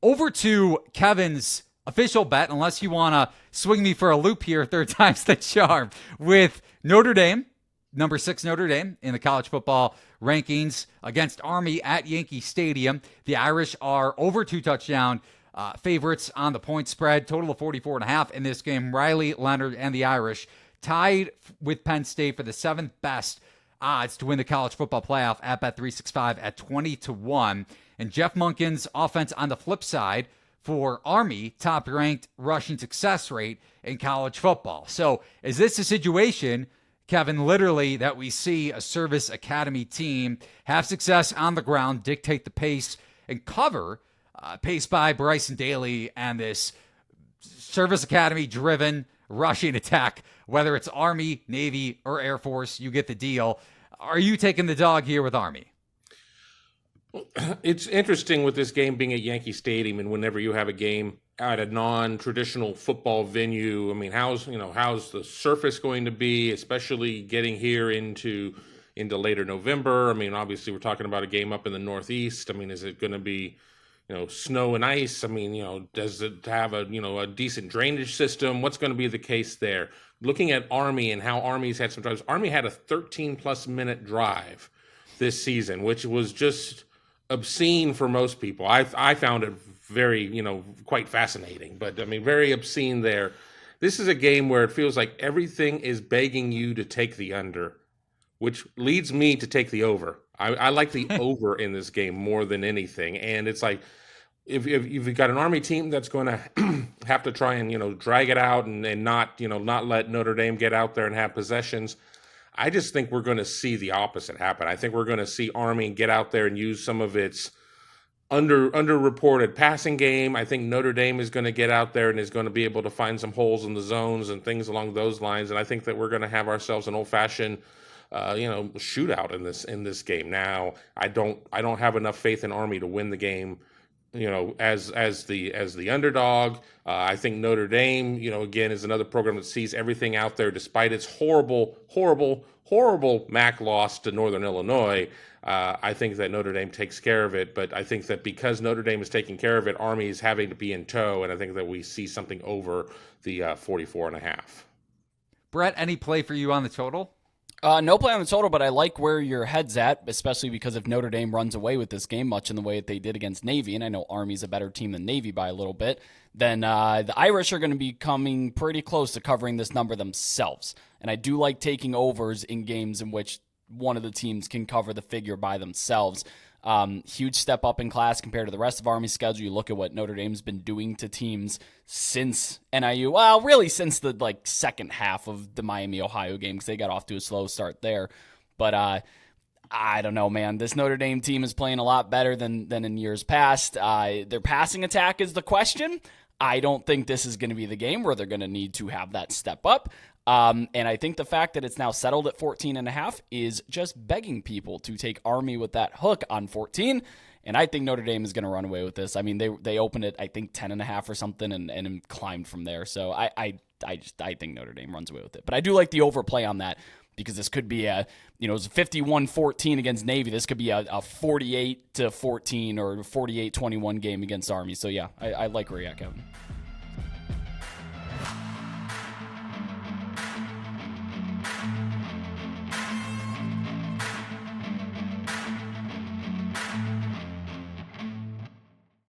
over to Kevin's official bet, unless you want to swing me for a loop here, third time's the charm, with Notre Dame, number 6 Notre Dame in the college football rankings against Army at Yankee Stadium. The Irish are over 2 touchdown favorites on the point spread, total of 44.5 in this game. Riley Leonard and the Irish tied with Penn State for the 7th best odds to win the college football playoff at Bet365 at 20-1. And Jeff Monken's offense on the flip side for Army, top-ranked rushing success rate in college football. So is this a situation, Kevin, literally that we see a service academy team have success on the ground, dictate the pace, and cover paced by Bryson Daly and this service academy-driven rushing attack, whether it's Army, Navy, or Air Force, you get the deal. Are you taking the dog here with Army? It's interesting with this game being at Yankee Stadium, and whenever you have a game at a non-traditional football venue, I mean, how's the surface going to be, especially getting here into later November? I mean, obviously we're talking about a game up in the Northeast. I mean, is it going to be snow and ice? I mean, does it have a decent drainage system? What's going to be the case there? Looking at Army and how Army's had some drives, Army had a 13-plus minute drive this season, which was just obscene for most people. I found it very, quite fascinating, but I mean, very obscene there. This is a game where it feels like everything is begging you to take the under, which leads me to take the over. I like the over in this game more than anything. And it's like, if you've got an Army team that's going to have to try and, drag it out and not let Notre Dame get out there and have possessions, I just think we're going to see the opposite happen. I think we're going to see Army get out there and use some of its underreported passing game. I think Notre Dame is going to get out there and is going to be able to find some holes in the zones and things along those lines. And I think that we're going to have ourselves an old-fashioned shootout in this game. Now, I don't have enough faith in Army to win the game, as the underdog. I think Notre Dame, again, is another program that sees everything out there, despite its horrible MAC loss to Northern Illinois. I think that Notre Dame takes care of it, but I think that because Notre Dame is taking care of it, Army is having to be in tow, and I think that we see something over the 44.5. Brett, any play for you on the total? No play on the total, but I like where your head's at, especially because if Notre Dame runs away with this game, much in the way that they did against Navy, and I know Army's a better team than Navy by a little bit, then the Irish are going to be coming pretty close to covering this number themselves. And I do like taking overs in games in which one of the teams can cover the figure by themselves. Huge step up in class compared to the rest of Army's schedule. You look at what Notre Dame's been doing to teams since NIU. Well, really since the second half of the Miami-Ohio game, because they got off to a slow start there. But I don't know, man. This Notre Dame team is playing a lot better than in years past. Their passing attack is the question. I don't think this is going to be the game where they're going to need to have that step up. And I think the fact that it's now settled at 14.5 is just begging people to take Army with that hook on 14. And I think Notre Dame is going to run away with this. I mean, they opened it, I think, 10.5 or something and climbed from there. So I think Notre Dame runs away with it. But I do like the overplay on that, because this could be it was a 51-14 against Navy. This could be a 48-14 or 48-21 game against Army. So yeah, I like where you're at, Kevin.